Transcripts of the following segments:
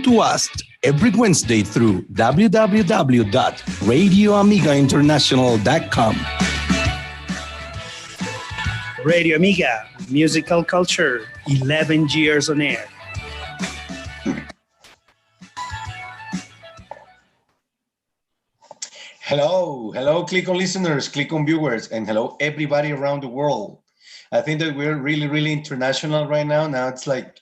to us every Wednesday through www.radioamigainternational.com. Radio Amiga, musical culture, 11 years on air. Hello, Clic on listeners, Clic on viewers, and hello everybody around the world. I think that we're really international right now. Now it's like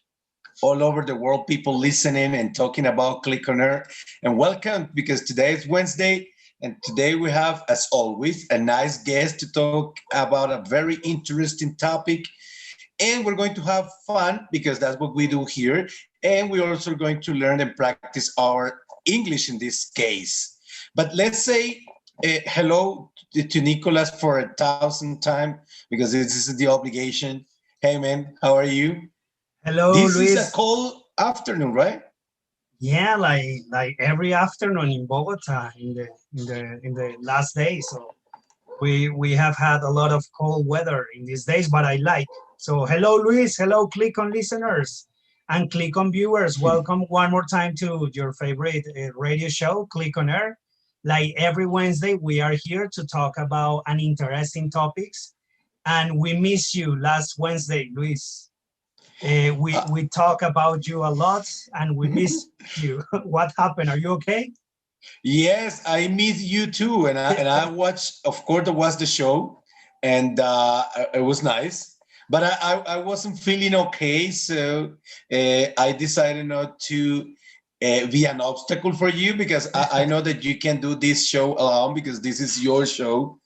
all over the world, people listening and talking about Clic on Air. And welcome, because today is Wednesday, and today we have, as always, a nice guest to talk about a very interesting topic. And we're going to have fun, because that's what we do here. And we're also going to learn and practice our English in this case. But let's say hello to Nicolas for 1,000 times, because this is the obligation. Hey, man, how are you? Hello, This Luis. is a cold afternoon, right? Yeah, like every afternoon in Bogota in the last day. So we have had a lot of cold weather in these days, but I like. So hello, Luis. Hello, Clic on listeners and Clic on viewers. Welcome one more time to your favorite radio show, Clic on Air. Like every Wednesday, we are here to talk about an interesting topics, and we miss you last Wednesday, Luis. We talk about you a lot, and we miss you. What happened? Are you okay? Yes, I miss you too. And I watched, of course, I watched the show, and it was nice. But I wasn't feeling okay, so I decided not to be an obstacle for you, because I know that you can do this show alone, because this is your show.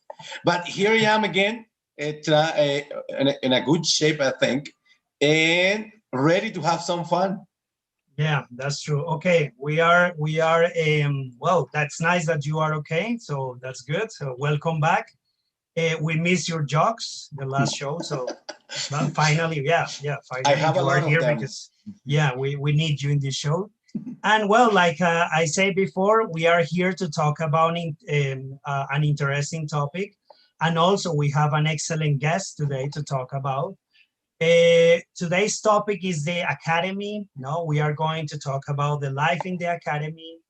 But here I am again, in a good shape, I think, and ready to have some fun. Yeah, that's true. Okay, we are. Well, that's nice that you are okay. So that's good. So welcome back. We missed your jokes the last show. So well, finally, finally I have a you are lot of here them. because we need you in this show. And well, like I said before, we are here to talk about an interesting topic, and also we have an excellent guest today to talk about. Today's topic is the academy. No, we are going to talk about the life in the academy,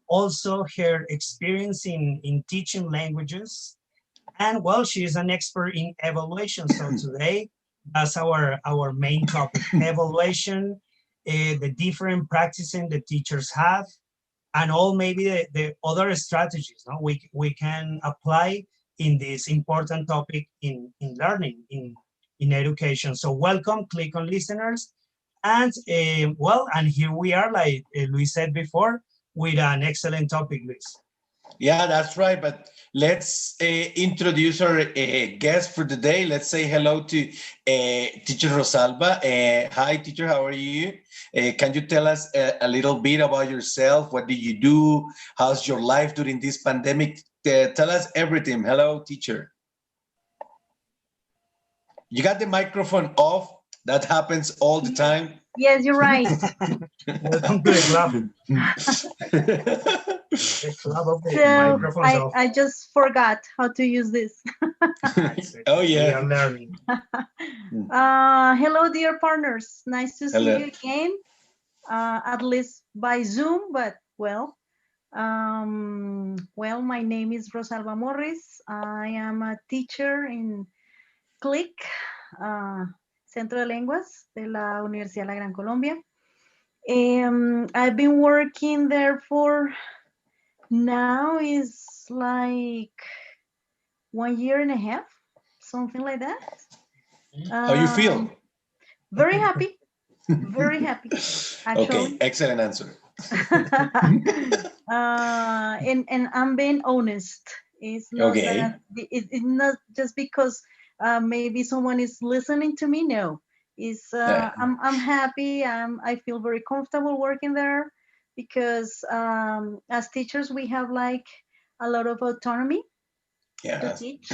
also her experience in teaching languages. And well, she is an expert in evaluation. So today, that's our main topic, evaluation, the different practicing the teachers have, and all maybe the other strategies we can apply in this important topic in learning, in education. So welcome, Clic on listeners. And and here we are, like Luis said before, with an excellent topic, Luis. Yeah, that's right. But let's introduce our guest for the day. Let's say hello to Teacher Rosalba. Hi, teacher. How are you? Can you tell us a little bit about yourself? What do you do? How's your life during this pandemic? Tell us everything. Hello, teacher. You got the microphone off. That happens all the time. Yes, you're right. Welcome to the club. The club of the So microphones off. I just forgot how to use this. Oh, We yeah. are learning. Hello, dear partners. Nice to see Hello. you again, at least by Zoom, but well, my name is Rosalba Morris. I am a teacher in Clic, Centro de Lenguas de la Universidad de la Gran Colombia. I've been working there for now is like 1 year and a half, something like that. How you feel? Very happy. Very happy, actually. Okay, excellent answer. And I'm being honest. It's not Okay. that it's not just because maybe someone is listening to me. No, it's I'm happy. I feel very comfortable working there because as teachers we have like a lot of autonomy to Yeah. teach.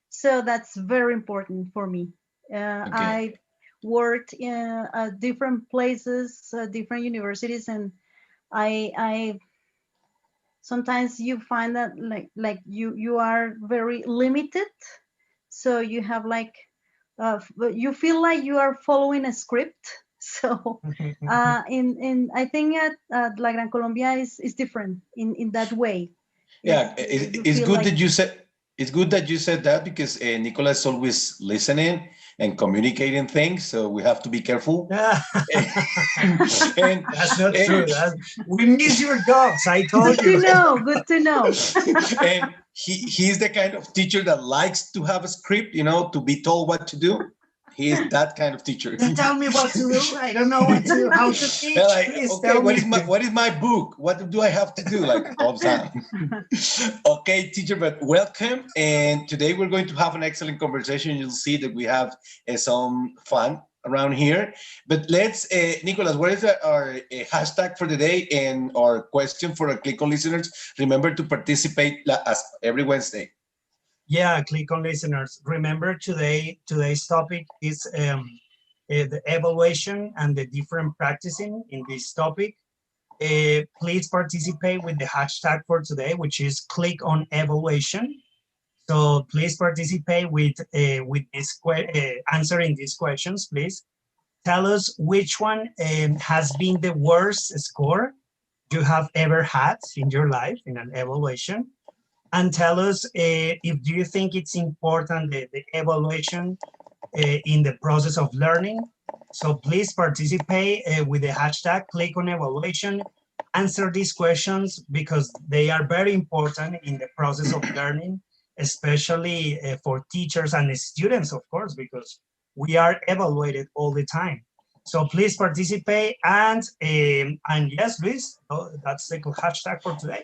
So that's very important for me. I worked in different places, different universities, and I sometimes you find that like you are very limited. So you have like you feel like you are following a script. So, in I think at La Gran Colombia is different in that way. Yeah, You it's feel good like that you said it's good that you said that because Nicola is always listening and communicating things, so we have to be careful. and, That's not and true. We miss your dogs. I told good to you. know. Good to know. and he's the kind of teacher that likes to have a script, to be told what to do. He is that kind of teacher. Tell me what to do. I don't know how to teach. They're like, Please okay, tell me. what is my book? What do I have to do? Like all the time. Okay, teacher, but welcome. And today we're going to have an excellent conversation. You'll see that we have some fun around here. But let's, Nicolas, what is our hashtag for the day and our question for our Click On listeners? Remember to participate as every Wednesday. Yeah, Click On listeners. Remember today's topic is the evaluation and the different practicing in this topic. Please participate with the hashtag for today, which is Click On Evaluation. So please participate with this answering these questions. Please tell us which one has been the worst score you have ever had in your life in an evaluation, and tell us if do you think it's important the evaluation in the process of learning. So please participate with the hashtag Click On Evaluation. Answer these questions because they are very important in the process of learning, especially for teachers and students, of course, because we are evaluated all the time. So please participate and yes, Luis, that's the hashtag for today.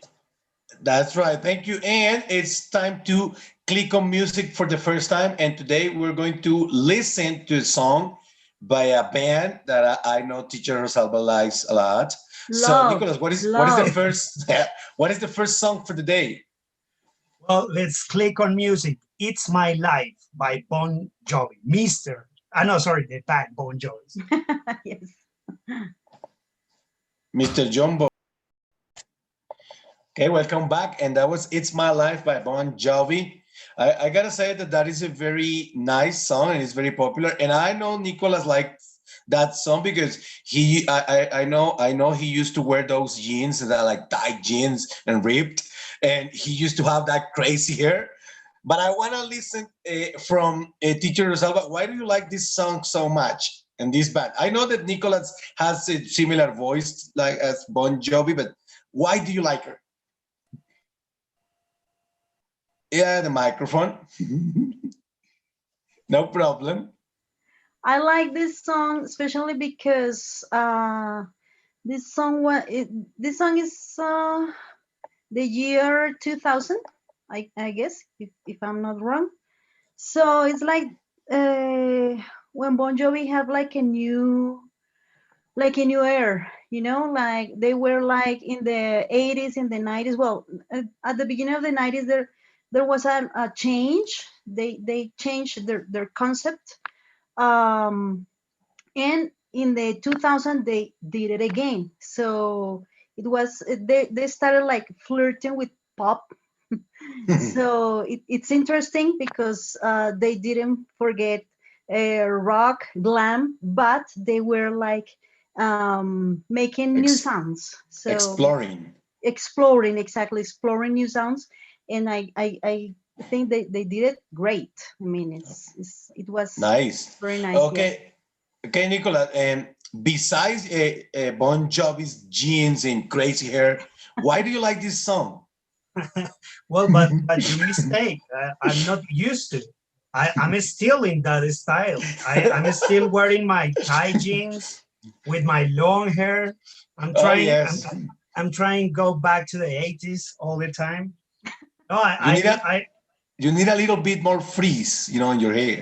That's right. Thank you. And it's time to click on music for the first time. And today we're going to listen to a song by a band that I know teacher Rosalba likes a lot. So Nicolas, what is the first what is the first song for the day? Well, let's click on music. It's My Life by Bon Jovi. The band Bon Jovi. Yes. Mr. Jumbo. Okay, welcome back. And that was It's My Life by Bon Jovi. I gotta say that is a very nice song and it's very popular. And I know Nicolas likes that song because I know he used to wear those jeans that are like tight jeans and ripped, and he used to have that crazy hair. But I want to listen from Teacher Rosalba. Why do you like this song so much and this band? I know that Nicolas has a similar voice like as Bon Jovi, but why do you like her? Yeah, the microphone. No problem. I like this song especially because this song is the year 2000, I guess, if I'm not wrong. So it's like when Bon Jovi have like a new air, like they were like in the 80s, in the 90s. Well, at the beginning of the 90s, there was a change. They changed their concept, and in the 2000 they did it again. So it was they started like flirting with pop. So it's interesting because they didn't forget rock, glam, but they were like making new sounds. So exploring new sounds, and I think they did it great. I mean, it was nice. Very nice. Okay, yeah. Okay, Nicola. Besides Bon Jovi's jeans and crazy hair, why do you like this song? Well, but you mistake. I'm not used to. I'm still in that style. I'm still wearing my tight jeans with my long hair. I'm trying. Oh, yes. I'm trying to go back to the 80s all the time. No, you need a little bit more frizz, in your hair.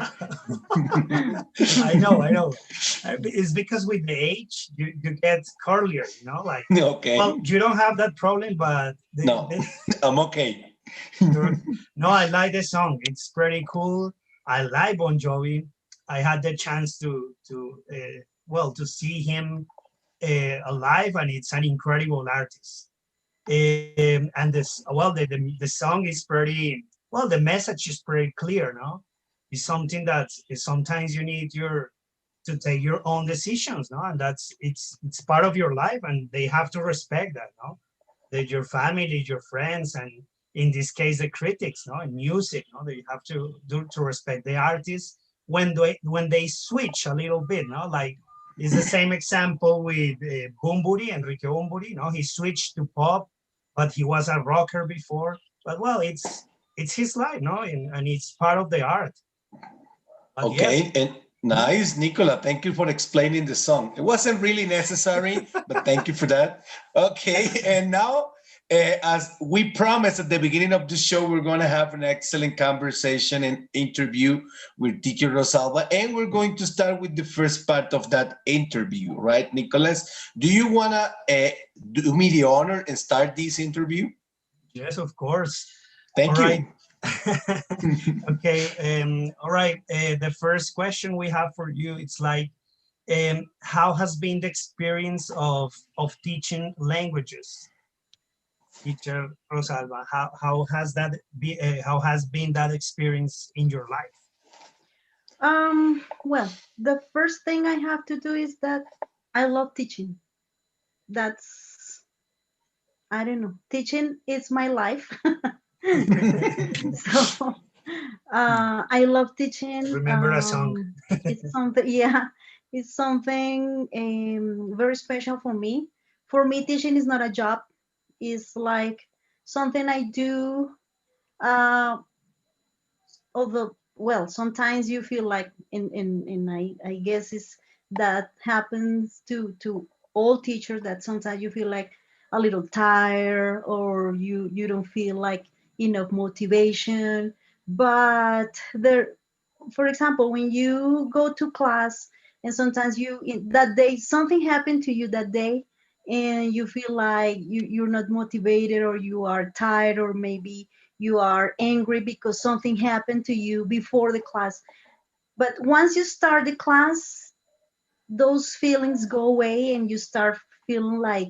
I know. It's because with the age, you get curlier, like. Okay. Well, you don't have that problem, but no, I'm okay. No, I like the song. It's pretty cool. I like Bon Jovi. I had the chance to see him alive, and it's an incredible artist. And the song is pretty the message is pretty clear. No, it's something that sometimes you need to take your own decisions, no? And it's part of your life, and they have to respect that, no? That your family, your friends, and in this case the critics, no, in music, no, they have to respect the artists when they switch a little bit, no, like it's the same example with Bumburi, Enrique Bumburi, no, he switched to pop, but he was a rocker before. But well, it's his life, no, and it's part of the art. But Okay, yes. and nice, Nicola. Thank you for explaining the song. It wasn't really necessary, but thank you for that. Okay, and now, as we promised at the beginning of the show, we're going to have an excellent conversation and interview with teacher Rosalba, and we're going to start with the first part of that interview, right, Nicholas? Do you want to do me the honor and start this interview? Yes, of course. Thank All you. right. Okay. All right. The first question we have for you, it's like, how has been the experience of teaching languages, teacher Rosalba? How has that be? How has been that experience in your life? Well, the first thing I have to do is that I love teaching. That's, I don't know, teaching is my life. So I love teaching. Remember a song? It's something, yeah, it's something very special for me. For me, teaching is not a job. It's like something I do. Although, well, sometimes you feel like, in I guess it's that happens to all teachers, that sometimes you feel like a little tired, or you don't feel like enough motivation. But there, for example, when you go to class, and sometimes that day something happened to you that day, and you feel like you're not motivated, or you are tired, or maybe you are angry because something happened to you before the class. But once you start the class, those feelings go away, and you start feeling like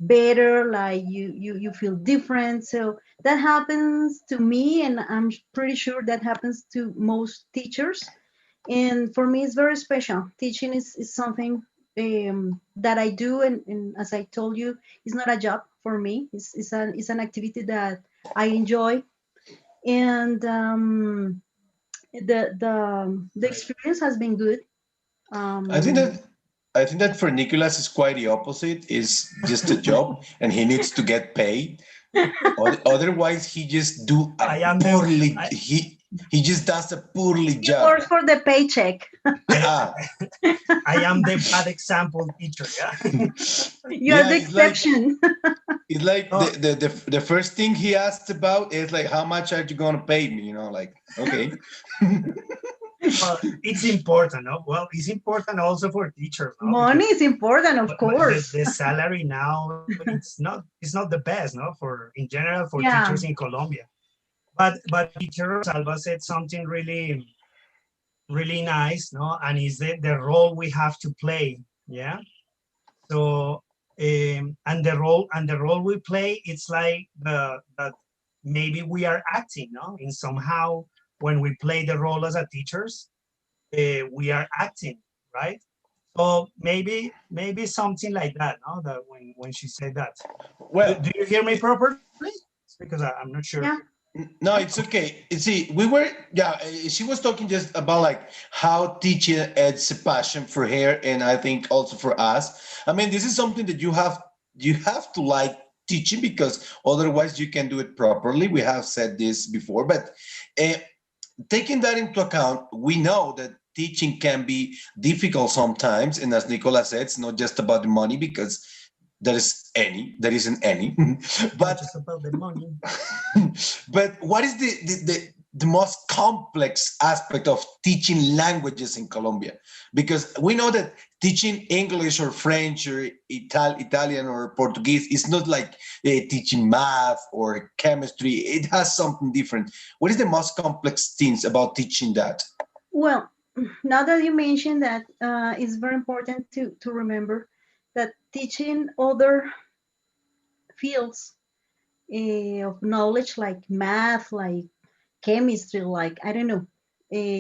better, like you feel different. So that happens to me, and I'm pretty sure that happens to most teachers. And for me, it's very special. Teaching is something that I do, and as I told you, it's not a job for me. It's an activity that I enjoy. And the experience has been good. I think um, that I think that for Nicholas is quite the opposite. It's just a job, and he needs to get paid. Otherwise, he just do a I am the poorly. I, He just does a poorly he job. works for the paycheck. Ah, I am the bad example teacher. Yeah. You are yeah. the exception. It's like No, the first thing he asked about is like, how much are you gonna pay me? You know, like, okay. well, it's important. No? Well, it's important also for teachers, no? Money is important, of But course. the salary now, it's not the best, no, for in general for Yeah. teachers in Colombia. But teacher Salva said something really nice, no, and is the role we have to play. Yeah. So and the role we play, it's like that maybe we are acting, no, in somehow when we play the role as a teachers, we are acting, right? So maybe something like that, no? That when she said that. Do, Well, do you hear me properly? Because I'm not sure. Yeah. no, it's okay. See, we were, yeah, she was talking just about like how teaching adds a passion for her, and I think also for us. I mean, this is something that you have to like teaching, because otherwise you can do it properly. We have said this before, but uh, taking that into account, we know that teaching can be difficult sometimes, and as Nicola said, it's not just about the money, because there isn't any. Not but just about the money. but what is the most complex aspect of teaching languages in Colombia? Because we know that teaching English or French or Italian or Portuguese is not like teaching math or chemistry. It has something different. What is the most complex things about teaching that? Well, now that you mentioned that, it's very important to remember that teaching other fields of knowledge, like math, like chemistry, like, I don't know,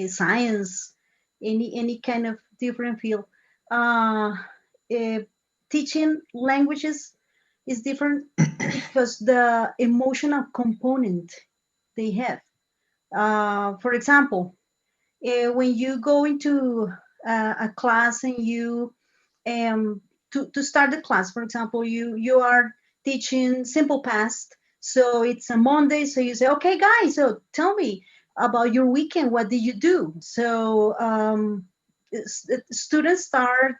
science, any kind of different field. Uh, Teaching languages is different because the emotional component they have. For example, when you go into a class and you to start the class, for example, you are teaching simple past, so it's a Monday, so you say, okay guys, so tell me about your weekend, what did you do? So students start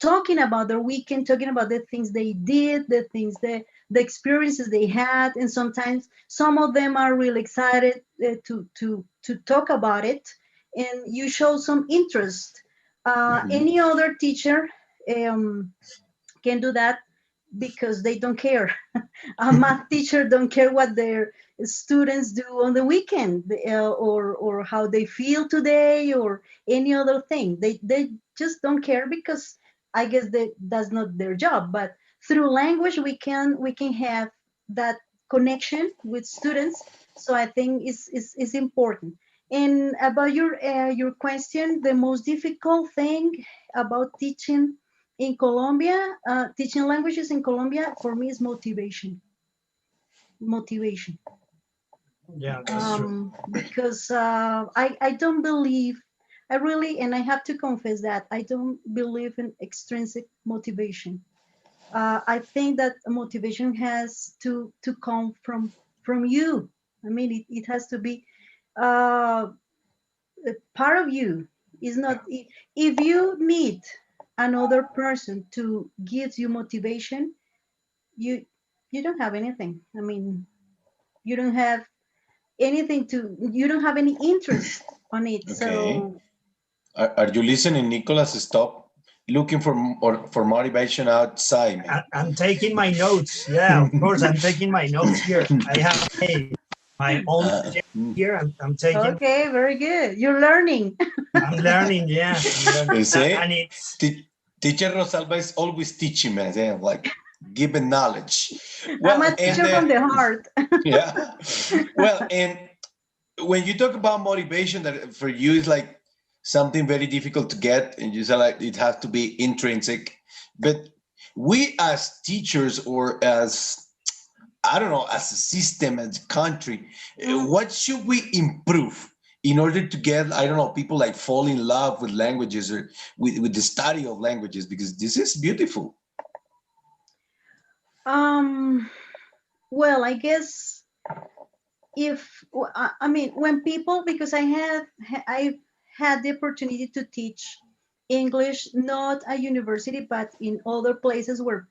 talking about their weekend, talking about the things they did, the experiences they had, and sometimes some of them are really excited to talk about it, and you show some interest. Any other teacher um, can do that because they don't care. A math teacher don't care what their students do on the weekend, or how they feel today, or any other thing. They just don't care because I guess that's not their job. But through language, we can have that connection with students. So I think is important. And about your question, the most difficult thing about teaching languages in Colombia, for me, is motivation. Motivation. Yeah, that's true. Because I don't believe, I really, and I have to confess that I don't believe in extrinsic motivation. I think that motivation has to come from you. I mean, it has to be uh, a part of you. Is not if you need another person to give you motivation, you you don't have anything. I mean, you don't have you don't have any interest on it. Okay. So Are you listening, Nicholas? Stop looking for motivation outside, man. I'm taking my notes. Yeah, of course, I'm taking my notes here. I have my own Uh, agenda here. I'm taking. okay, very good, you're learning. I'm learning. Yeah, I'm learning. you see, And it's Teacher Rosalba is always teaching, man. Like giving knowledge. I'm Well, a and teacher from the heart. yeah. Well, and when you talk about motivation, that for you is like something very difficult to get, and you say like it has to be intrinsic. But we as teachers, or as I don't know, as a system, as a country, Mm. what should we improve in order to get, I don't know, people like fall in love with languages, or with the study of languages, because this is beautiful. um well, I guess, if I mean, when people, because I've had the opportunity to teach English, not at university but in other places where,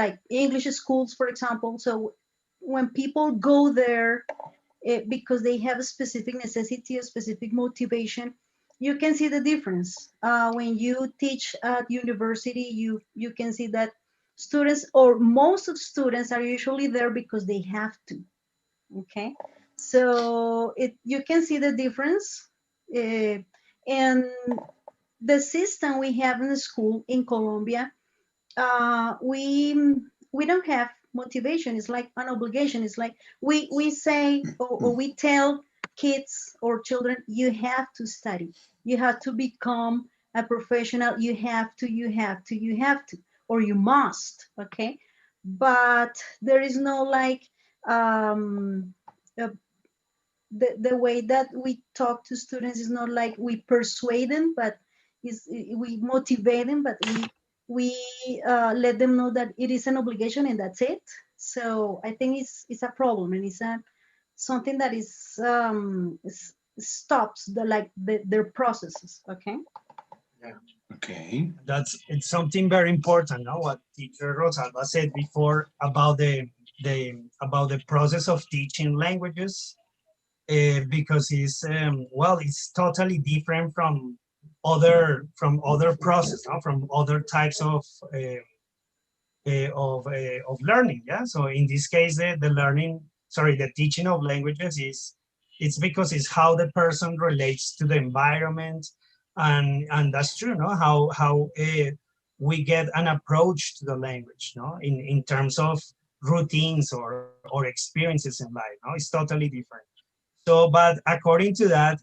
like English schools, for example. So when people go there, because they have a specific necessity, a specific motivation, you can see the difference. When you teach at university, you can see that students, or most of students, are usually there because they have to. Okay, so you can see the difference. And the system we have in the school in Colombia, we don't have motivation. It's like an obligation. It's like we say, or we tell kids or children, you have to study, you have to become a professional, you have to, or you must. Okay, but there is no like um, uh, the way that we talk to students is not like we persuade them, but is we motivate them, but we let them know that it is an obligation and that's it. So I think it's a problem, and it's something that stops their processes. Okay. yeah, Okay. it's something very important. No, what teacher Rosalba said before about the process of teaching languages, because it's totally different from other process, no? From other types of learning. Yeah. So in this case, the teaching of languages it's because it's how the person relates to the environment, and that's true. No, how we get an approach to the language. No, in terms of routines or experiences in life. No, it's totally different. So, but according to that,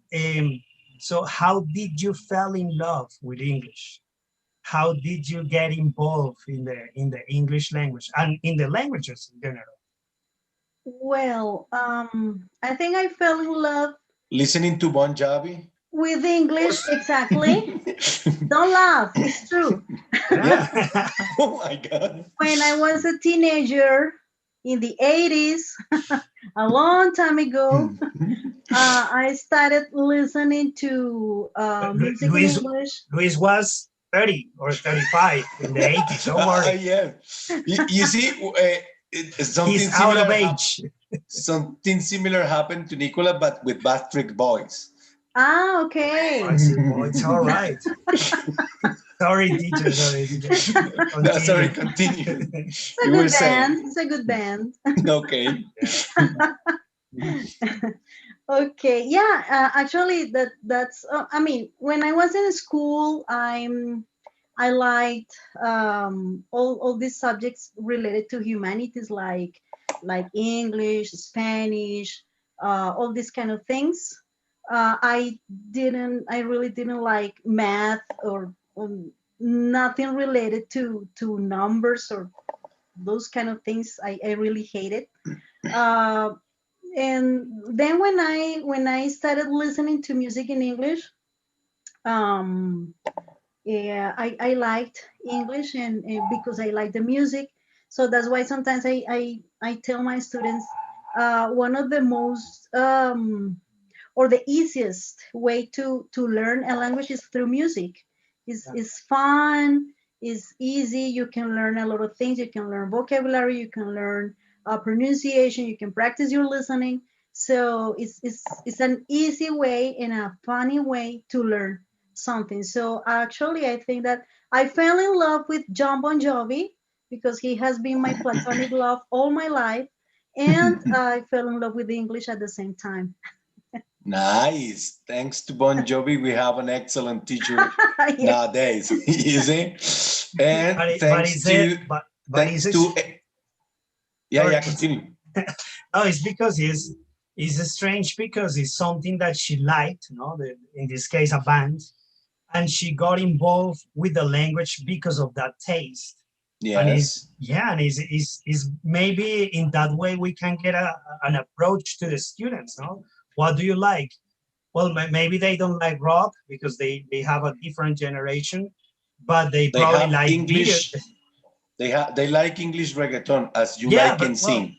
So how did you fall in love with English? How did you get involved in the English language and in the languages in general? Well, I think I fell in love Listening to Bon Jovi? with English, exactly. Don't laugh, it's true. Yeah. Oh my God. When I was a teenager in the 80s, a long time ago, I started listening to music in Luis, English. Luis was 30 or 35 in the 80s. Don't worry. Yeah. You see, something He's out of similar. age. Something similar happened to Nicola, but with Bastric Boys. Ah, okay. I see. Well, it's all right. Sorry, teacher. Sorry, teacher. No, sorry, Continue. continue. It's a You were good band. saying. It's a good band. Okay. Okay, yeah, actually that's I mean, when I was in school, I liked all these subjects related to humanities, like English, Spanish, all these kind of things. I really didn't like math or nothing related to numbers or those kind of things. I really hated. Uh, and then when I started listening to music in English, um, yeah, I liked English and because I like the music. So that's why sometimes I tell my students one of the most or the easiest way to learn a language is through music. It's fun, it's easy, you can learn a lot of things, you can learn vocabulary, you can learn pronunciation, you can practice your listening. So it's an easy way and a funny way to learn something. So actually I think that I fell in love with John Bon Jovi because he has been my platonic love all my life, and I fell in love with English at the same time. Nice. Thanks to Bon Jovi, we have an excellent teacher Yeah. nowadays. You see? And But thanks is to it? But thanks is to it? yeah, It's, continue. oh, it's because it's strange because it's something that she liked. In this case, a band, and she got involved with the language because of that taste. And Yes. and is maybe in that way we can get an approach to the students. No, what do you like? Well, maybe they don't like rock because they have a different generation, but they They probably have like video. English. They like English reggaeton as you Yeah, like but and well, sing.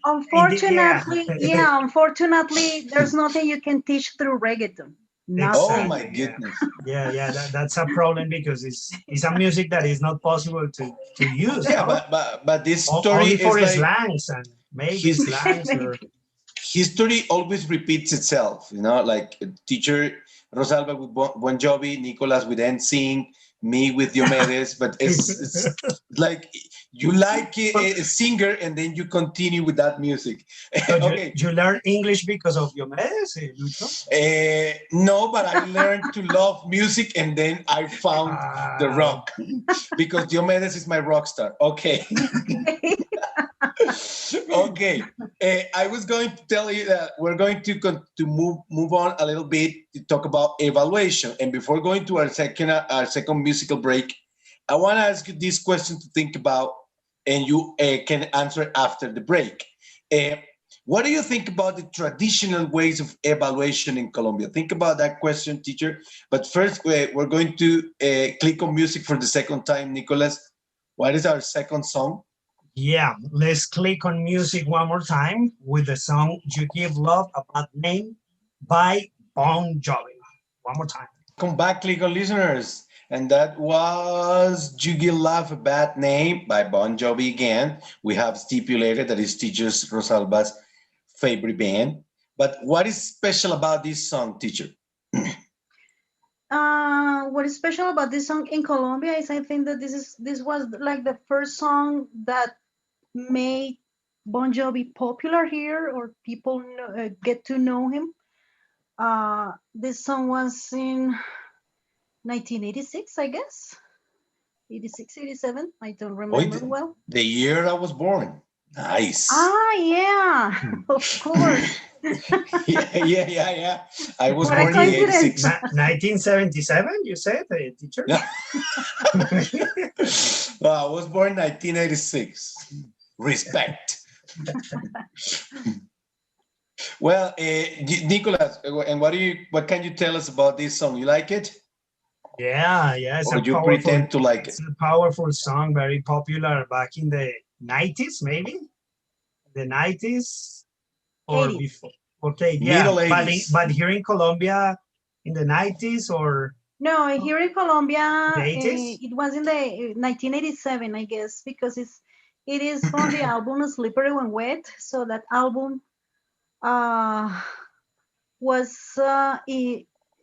Unfortunately, there's nothing you can teach through reggaeton. Oh Nothing. my Exactly. Yeah. goodness. Yeah. That's a problem because it's a music that is not possible to use. Yeah, No? but this story Only is for like slangs and maybe his slangs or history always repeats itself. You know, like teacher Rosalba with Bon Jovi, Nicolas with NSYNC, me with Diomedes. But it's like you like a singer and then you continue with that music. so Okay. you learn English because of Diomedes, Lucho? No, but I learned to love music and then I found the rock because Diomedes is my rock star. Okay. Okay. I was going to tell you that we're going to move on a little bit to talk about evaluation. And before going to our second musical break, I want to ask you this question to think about, and you can answer after the break. What do you think about the traditional ways of evaluation in Colombia? Think about that question, teacher. But first, we're going to click on music for the second time. Nicolas, what is our second song? Yeah, let's click on music one more time with the song You Give Love a Bad Name by Bon Jovi. One more time. Welcome back, Clic listeners. And that was You Give Love a Bad Name by Bon Jovi again. We have stipulated that is teacher's Rosalba's favorite band. But what is special about this song, teacher? What is special about this song in Colombia is I think that this was like the first song that made Bon Jovi popular here, or people get to know him. This song was in 1986, I guess. 86, 87. I don't remember well. The year I was born. Nice. Ah, yeah, of course. Yeah. I was What a born in coincidence. 86. 1977, you said, teacher? No. I was born in 1986. Respect. Well, Nicolas, and what can you tell us about this song? You like it, Yeah, it's or you pretend to like it? it's a powerful song, very popular back in the 90s, maybe the 90s or 80s. before. Okay, yeah, Middle 80s. but here in Colombia in the 90s or No, here in Colombia, the 80s. it was in the 1987, I guess, because it is from the album Slippery When Wet. So that album was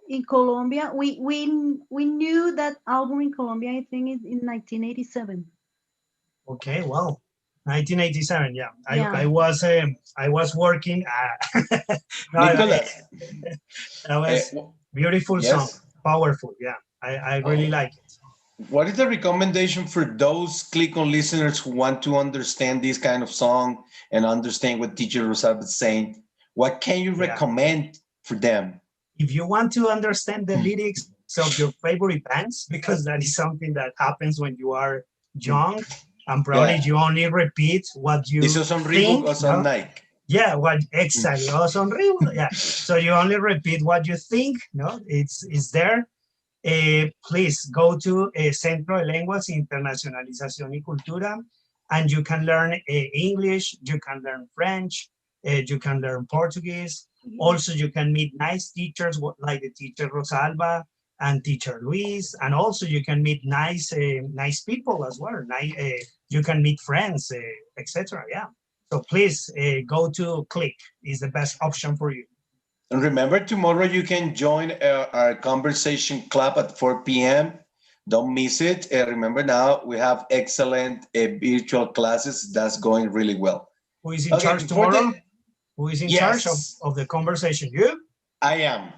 in Colombia. We knew that album in Colombia, I think, in 1987. Okay, well, 1987. Yeah, Yeah. I was working. No, Nicolas, that was beautiful song, yes. powerful. Yeah, I really like it. What is the recommendation for those Click on listeners who want to understand this kind of song and understand what teacher Rosalba is saying? What can you recommend for them? If you want to understand the lyrics of your favorite bands, because that is something that happens when you are young, and probably you only repeat what you Eso son think. Reebok o son Nike. Yeah, what exactly? Also on Reebok. Yeah. So you only repeat what you think. No, it's there. Please go to Centro de Lenguas Internacionalización y Cultura, and you can learn English, you can learn French, you can learn Portuguese. Also, you can meet nice teachers like the teacher Rosalba and teacher Luis, and also you can meet nice people as well. You can meet friends, etc. Yeah. So please go to Clic. Is the best option for you. And remember, tomorrow you can join our conversation club at 4 p.m. Don't miss it. Remember now, we have excellent virtual classes. That's going really well. Who is in charge tomorrow? Who is in charge of the conversation? You? I am.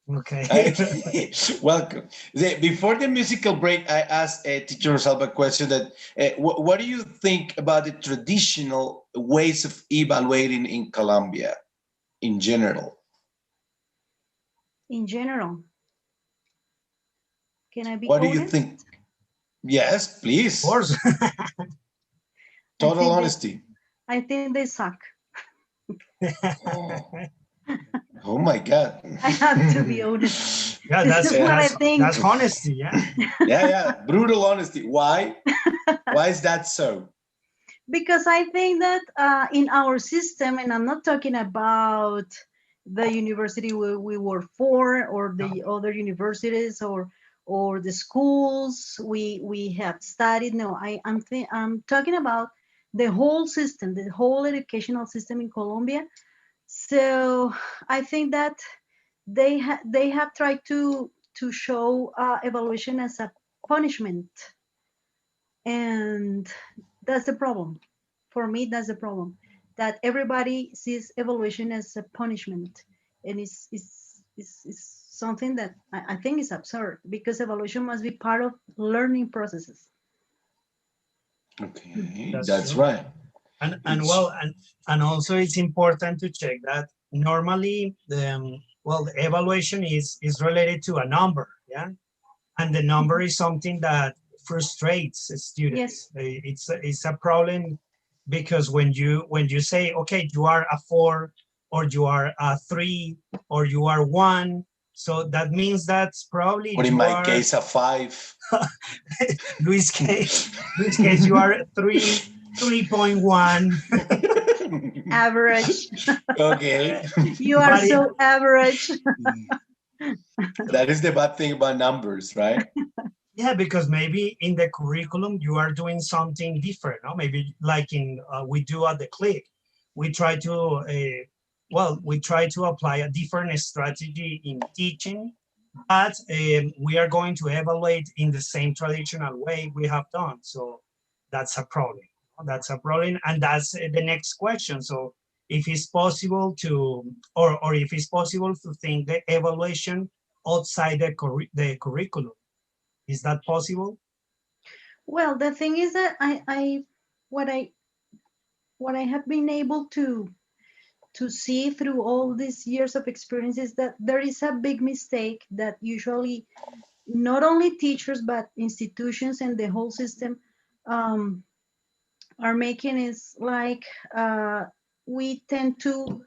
Okay. Welcome. Before the musical break, I asked Teacher Rosalba a question that, what do you think about the traditional ways of evaluating in Colombia in general? In general. Can I be What honest? do you think? Yes, please. Of course. Total honesty. I think they suck. Oh my God. I have to be honest. Yeah, this is what I think. That's honesty, yeah. Yeah. Brutal honesty. Why? Why is that so? Because I think that in our system, and I'm not talking about the university we work for or the other universities or the schools we have studied. No, I'm talking about the whole system, the whole educational system in Colombia. So I think that they have tried to show evaluation as a punishment, and that's the problem. For me, that's the problem, that everybody sees evaluation as a punishment, and it's something that I think is absurd, because evaluation must be part of learning processes. Okay, that's right. And also it's important to check that normally the evaluation is related to a number, yeah, and the number is something that frustrates students. Yes. It's a problem, because when you say, okay, you are a 4 or you are a 3 or you are 1, so that means that's probably, or in my case, a 5. Luis case you are 3.1. Average. Okay. You are so average. That is the bad thing about numbers, right? Yeah, because maybe in the curriculum you are doing something different, no? Maybe like we do at the Clic, we try to apply a different strategy in teaching, but we are going to evaluate in the same traditional way we have done. So that's a problem. That's a problem, and that's the next question. So if it's possible to, or if it's possible to think the evaluation outside the curriculum. Is that possible? Well, the thing is that what what I have been able to see through all these years of experience is that there is a big mistake that usually not only teachers but institutions and the whole system um, are making is like we tend to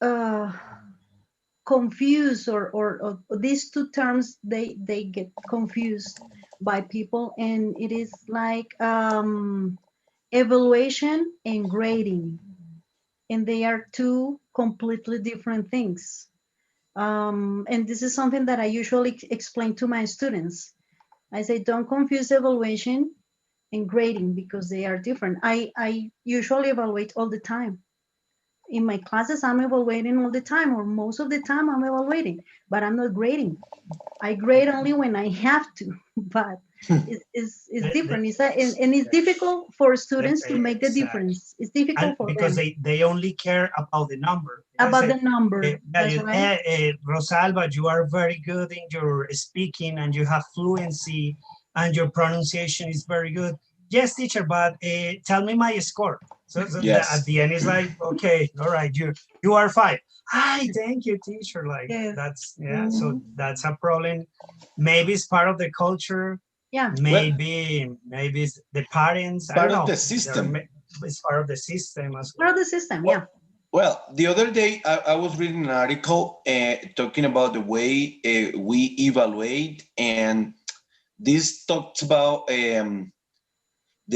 uh, confuse or these two terms they get confused by people, and it is like evaluation and grading, and they are two completely different things. And this is something that I usually explain to my students. I say, don't confuse evaluation and grading because they are different. I usually evaluate all the time. In my classes, I'm evaluating all the time, or most of the time I'm evaluating, but I'm not grading. I grade only when I have to, but it's different. And it's difficult for students to make the Exactly. difference. It's difficult And for because them they only care about the number. I about say, the number. That's right. Rosalba, you are very good in your speaking and you have fluency and your pronunciation is very good. Yes, teacher, but tell me my score. So at Yes. the end, it's like, okay, all right, you are 5. Hi, thank you, teacher. Like Yes. that's so Mhm. that's a problem. Maybe it's part of the culture. Yeah. Well, Maybe it's the parents. I part don't of know. the system. It's part of the system as Part well. of the system. Yeah. Well, well, the other day I was reading an article talking about the way we evaluate, and this talks about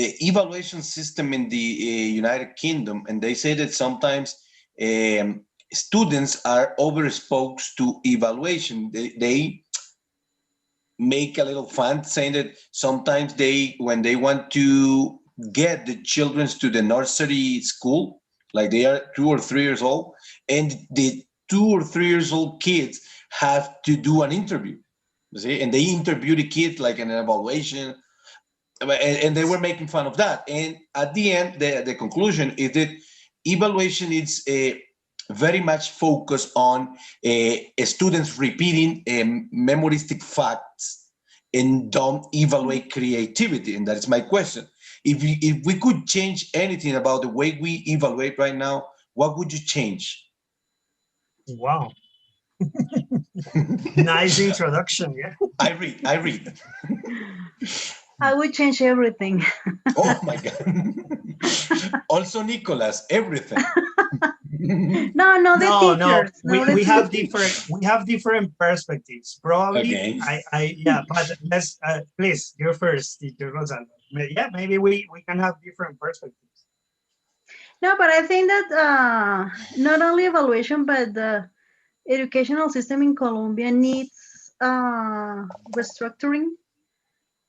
the evaluation system in the United Kingdom, and they say that sometimes students are overexposed to evaluation. They make a little fun saying that sometimes when they want to get the children to the nursery school, like they are 2 or 3 years old, and the 2 or 3 years old kids have to do an interview. You see, and they interview the kids like an evaluation, and they were making fun of that. And at the end, the conclusion is that evaluation is very much focused on students repeating memoristic facts and don't evaluate creativity. And that is my question. If we could change anything about the way we evaluate right now, what would you change? Wow. Nice introduction. Yeah. I read. I would change everything. Oh my God. Also, Nicolas, everything. No, no, the No. teachers. No, the We have teachers. different perspectives. Probably, Okay. yeah. But let's please, you're first, teacher Rosalba. Yeah, maybe we can have different perspectives. No, but I think that not only evaluation, but the educational system in Colombia needs restructuring,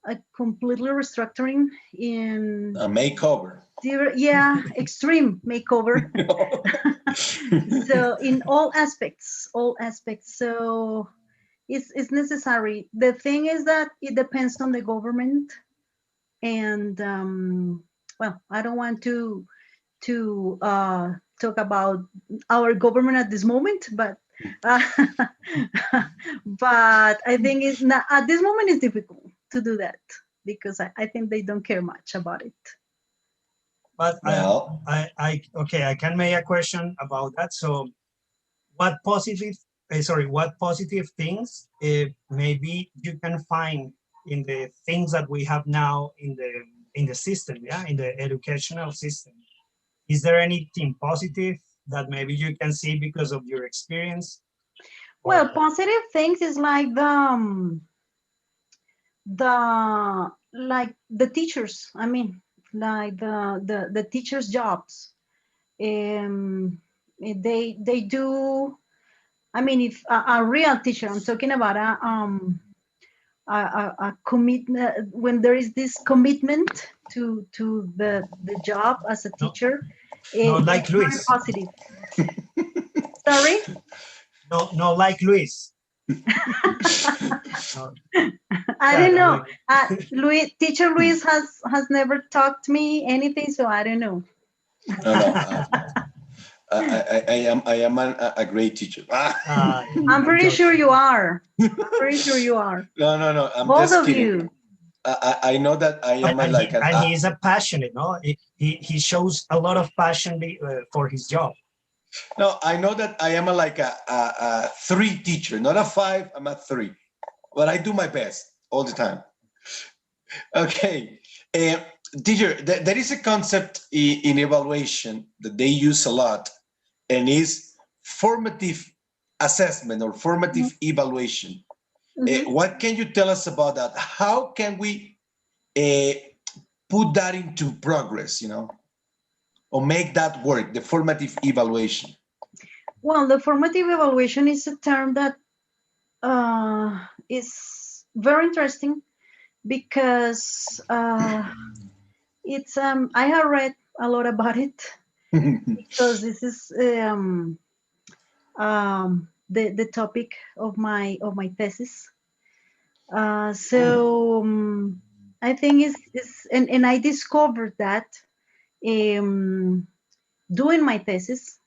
a completely restructuring in A makeover. yeah, extreme makeover. So in all aspects, so it's necessary. The thing is that it depends on the government, and well, I don't want to talk about our government at this moment, but uh, but I think it's not, at this moment it's difficult to do that because I think they don't care much about it. But Well, okay, I can make a question about that. So, what positive, what positive things maybe you can find in the things that we have now in the system, yeah, in the educational system? Is there anything positive that maybe you can see because of your experience? Well, Or positive things is like the teachers. I mean, like the teachers' jobs. They do. I mean, if a real teacher, I'm talking about a commitment, when there is this commitment to the job as a no, teacher, no, like it's very Luis. positive. Sorry. No, like Luis. No, I yeah, don't know. like Teacher Luis has never taught me anything, so I don't know. no, no. I am a great teacher. yeah, I'm I'm pretty sure joking. you are. I'm pretty sure you are. No, no, no. I'm Both just of kidding. you. I know that I am and he is a passionate, no? He shows a lot of passion for his job. no, I know that I am a 3 teacher, not a 5. I'm a 3, but I do my best all the time. Okay, teacher, there is a concept in evaluation that they use a lot, and is formative assessment or formative evaluation. What can you tell us about that? How can we put that into progress, or make that work, the formative evaluation? Well, the formative evaluation is a term that is very interesting because it's I have read a lot about it because this is the topic of my thesis. I think and I discovered that doing my thesis,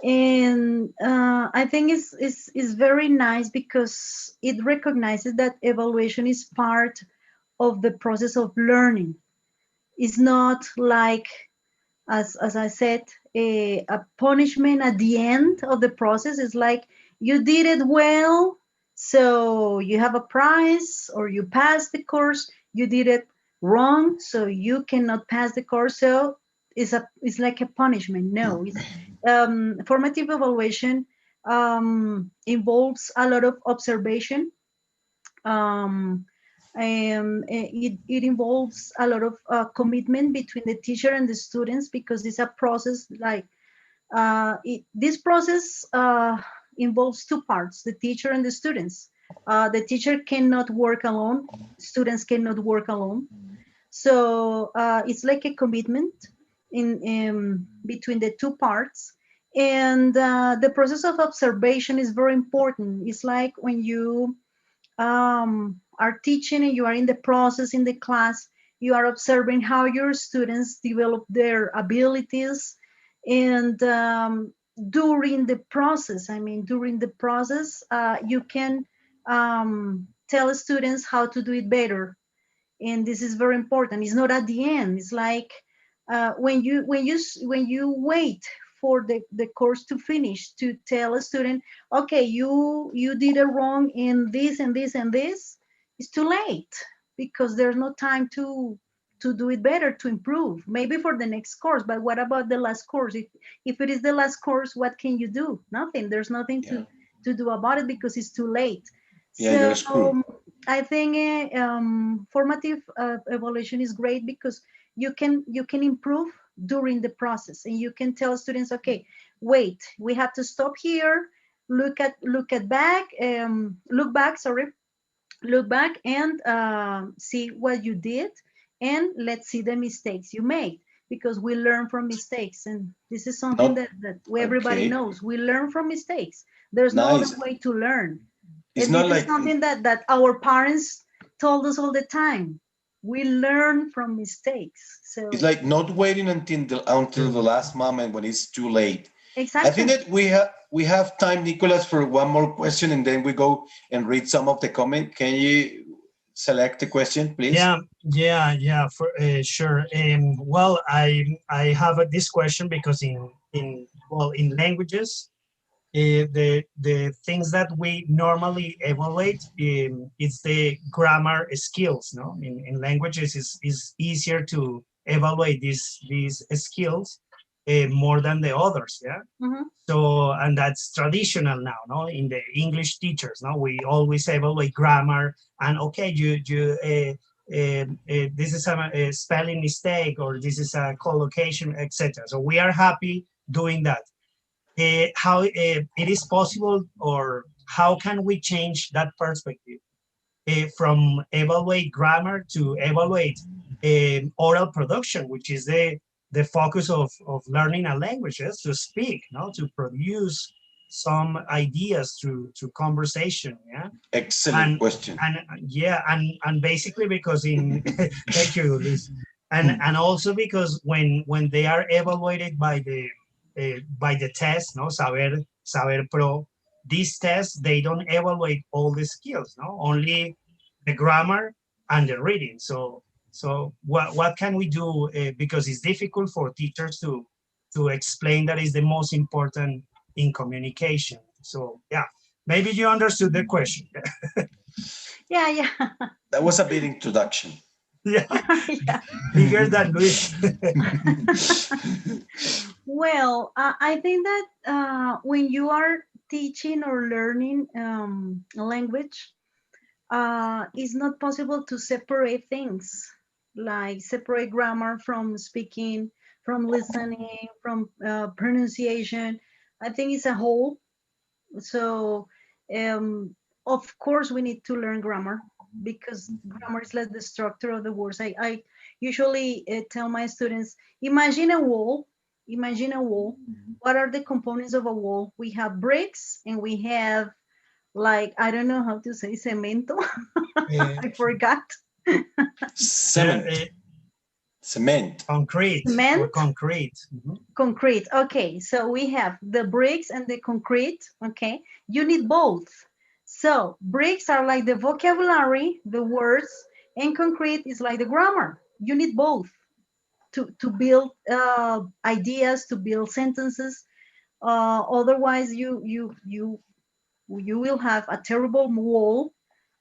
and I think it's very nice because it recognizes that evaluation is part of the process of learning. It's not like, as I said, a punishment at the end of the process. Is like you did it well, so you have a prize, or you passed the course. You did it wrong, so you cannot pass the course. So it's like a punishment. No, it's formative evaluation involves a lot of observation. Um, and it involves a lot of commitment between the teacher and the students, because it's a process like this process involves 2 parts: the teacher and the students. The teacher cannot work alone, students cannot work alone. So it's like a commitment in between the 2 parts. And the process of observation is very important. It's like when you are teaching and you are in the process in the class, you are observing how your students develop their abilities. And during the process, you can tell students how to do it better. And this is very important. It's not at the end. It's like when you wait for the course to finish, to tell a student, okay, you did it wrong in this and this and this, it's too late, because there's no time to do it better, to improve, maybe for the next course. But what about the last course? If it is the last course, what can you do? Nothing. There's nothing to do about it, because it's too late. Yeah, you're screwed. I think formative evaluation is great because you can improve during the process, and you can tell students, okay, wait, we have to stop here, look back, and see what you did, and let's see the mistakes you made, because we learn from mistakes, and this is something that everybody knows. We learn from mistakes. There's no other way to learn. It's and not this is something that our parents told us all the time. We learn from mistakes. So it's like not waiting until the last moment when it's too late. Exactly. I think that we have time, Nicolas, for one more question, and then we go and read some of the comment. Can you select the question, please? Yeah, for sure. Well, I have this question because in languages, the things that we normally evaluate is the grammar skills. No, in languages is easier to evaluate these skills more than the others. Yeah. Mm-hmm. So, and that's traditional now. No, in the English teachers, no, we always evaluate grammar, and okay, this is a spelling mistake, or this is a collocation, etc. So we are happy doing that. How it is possible, or how can we change that perspective from evaluate grammar to evaluate oral production, which is the focus of learning a language, is to speak, to produce some ideas through conversation. Yeah. Excellent question. And basically because in thank you, Luis. And also because when they are evaluated by the test, Saber Pro, these tests, they don't evaluate all the skills, only the grammar and the reading. So what can we do? Because it's difficult for teachers to explain that is the most important in communication. So yeah, maybe you understood the question. Yeah. That was a bit introduction. Yeah, Yeah. bigger than Luis. Well, I think that when you are teaching or learning a language, it's not possible to separate things, like separate grammar from speaking, from listening, from pronunciation. I think it's a whole. So, of course, we need to learn grammar because grammar is like the structure of the words. I usually tell my students, imagine a wall. Imagine a wall. What are the components of a wall? We have bricks and we have, like, I don't know how to say cemento. I forgot. Cement. Cement. Concrete or Cement. concrete. Concrete. Okay, so we have the bricks and the concrete. Okay, you need both. So bricks are like the vocabulary, the words, and concrete is like the grammar. You need both to build ideas, to build sentences. Otherwise, you will have a terrible wall.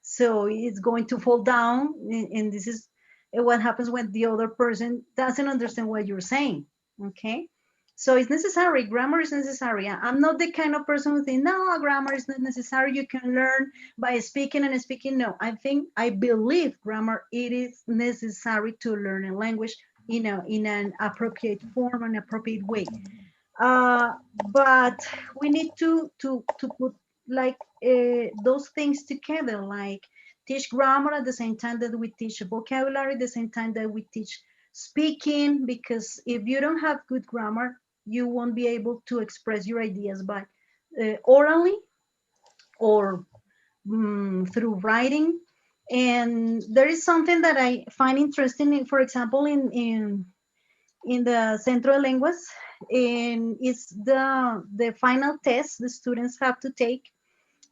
So it's going to fall down, and this is what happens when the other person doesn't understand what you're saying. Okay, so it's necessary. Grammar is necessary. I'm not the kind of person who thinks no, grammar is not necessary. You can learn by speaking and speaking. No, I believe grammar, it is necessary to learn a language in an appropriate form and appropriate way. But we need to put like those things together, like teach grammar at the same time that we teach vocabulary, at the same time that we teach speaking, because if you don't have good grammar, you won't be able to express your ideas by orally or through writing. And there is something that I find interesting, for example, in the Centro de Lenguas, and it's the final test the students have to take.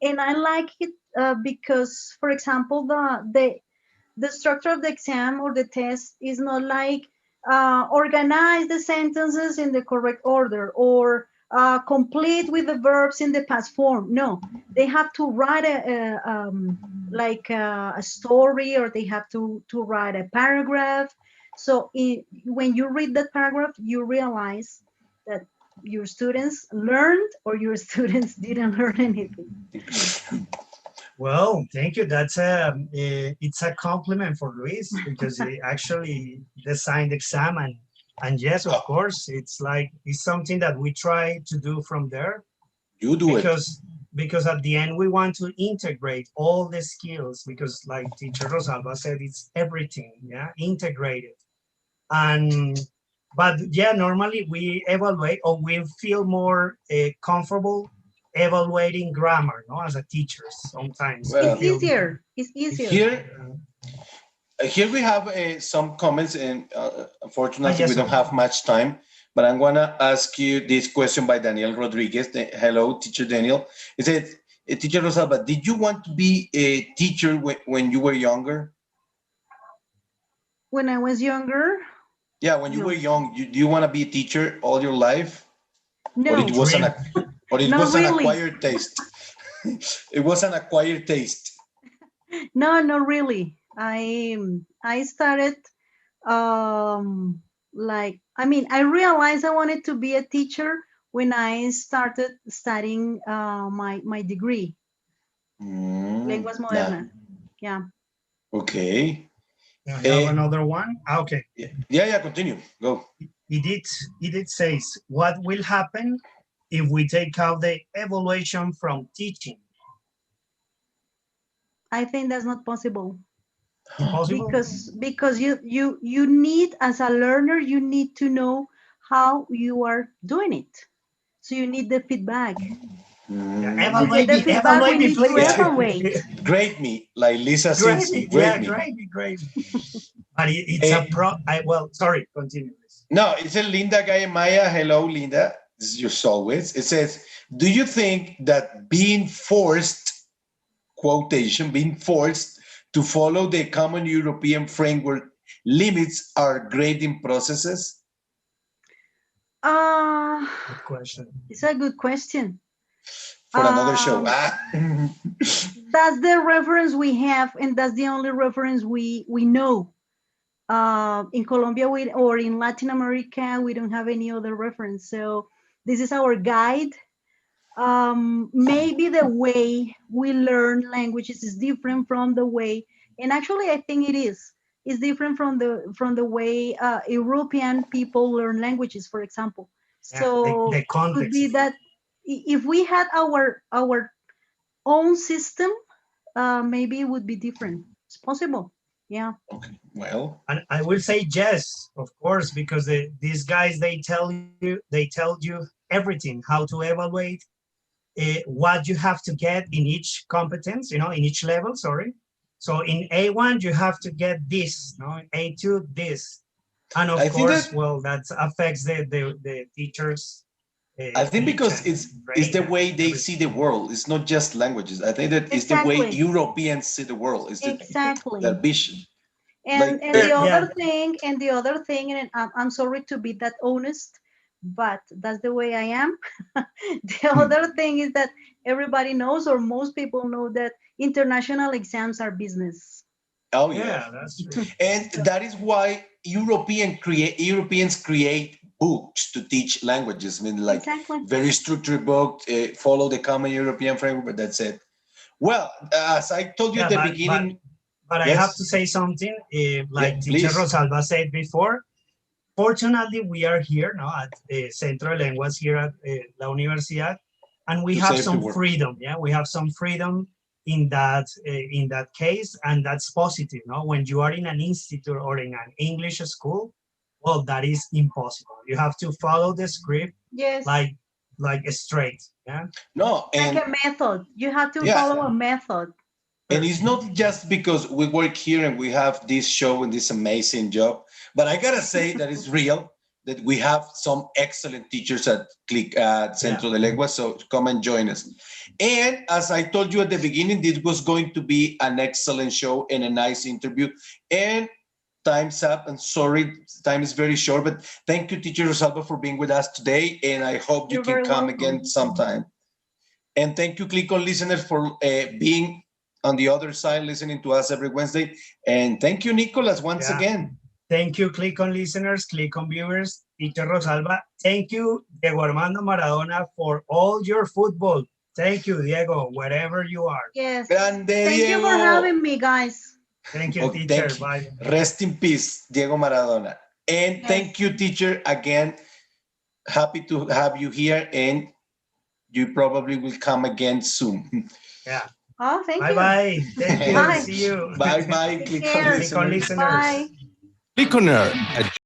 And I like it because, for example, the structure of the exam or the test is not like organize the sentences in the correct order or complete with the verbs in the past form. No, they have to write a story, or they have to write a paragraph. So when you read that paragraph, you realize that your students learned or your students didn't learn anything. Well, thank you. It's a compliment for Luis because he actually designed the exam, and yes, of course, it's something that we try to do from there. You do Because at the end we want to integrate all the skills, because like teacher Rosalba said, it's everything, yeah, integrated. But yeah, normally we evaluate, or we feel more comfortable evaluating grammar, no, as a teacher sometimes. Well, It's easier. It's easier. Here we have some comments, and unfortunately yes, we don't have much time, but I'm gonna ask you this question by Daniel Rodriguez. Hello, teacher Daniel. It says, teacher Rosalba, did you want to be a teacher when you were younger? When I was younger, Yeah, when you were young, do you want to be a teacher all your life? no, Or it was an Not really. acquired taste? It was an acquired taste. No, not really. I started I realized I wanted to be a teacher when I started studying my degree, Lenguas Modernas. Yeah. Okay. You have another one? Okay. Yeah, continue. Go. It says, what will happen if we take out the evaluation from teaching? I think that's not possible. Impossible? Because you need, as a learner, you need to know how you are doing it. So you need the feedback. Evaluate the feedback, we need to evaluate. Grade me, like Lisa sings. Grade me. But it's sorry, continue. No, it's a Linda Maya. Hello, Linda. This is your always. It says, do you think that being forced to follow the common European framework limits our grading processes? Good question. It's a good question. For another show. That's the reference we have, and that's the only reference we know. In Colombia or in Latin America, we don't have any other reference. So this is our guide. Maybe the way we learn languages is different from the way, and actually I think it is. It's different from the way European people learn languages, for example. So the it could be context. that if we had our own system, maybe it would be different. It's possible. Yeah. Okay, well. And I will say yes, of course, because these guys, they tell you everything, how to evaluate, what you have to get in each competence, in each level, sorry. So in A1, you have to get this, A2, this. And of course, well, that affects the teachers. I think because it's the way they see the world. It's not just languages. I think that it's the way Europeans see the world. It's their vision. And the other thing, and I'm sorry to be that honest, but that's the way I am. The other thing is that everybody knows, or most people know, that international exams are business. Oh yeah, that's true. And that is why Europeans create books to teach languages. I mean, like very structured book, follow the common European framework, but that's it. Well, as I told you at the beginning. But I have to say something, like Teacher Rosalba said before. Fortunately, we are here now at Centro de Lenguas here at La Universidad, and we have some freedom. Yeah, we have some freedom in that case, and that's positive. No, when you are in an institute or in an English school, well, that is impossible. You have to follow the script, like straight. Yeah. No, and like a method. You have to follow a method. And it's not just because we work here and we have this show and this amazing job, but I gotta say that it's real, that we have some excellent teachers at Clic at Centro de Lengua, so come and join us. And as I told you at the beginning, this was going to be an excellent show and a nice interview. And time's up, and sorry, time is very short, but thank you, Teacher Rosalba, for being with us today, and I hope you can come again sometime. And thank you, Clic On listeners, for being on the other side, listening to us every Wednesday. And thank you, Nicolas, once again. Thank you, Clic On listeners, Clic On viewers, Teacher Rosalba. Thank you, Diego Armando Maradona, for all your football. Thank you, Diego, wherever you are. Yes. Grande thank Diego. You for having me, guys. Thank you, teacher. Thank you. Bye. Rest in peace, Diego Maradona. And thank you, teacher, again. Happy to have you here, and you probably will come again soon. Yeah. Oh, thank you. Bye-bye. Thank you. Bye. See you. Bye-bye. Clic On listeners. Bye. Clic On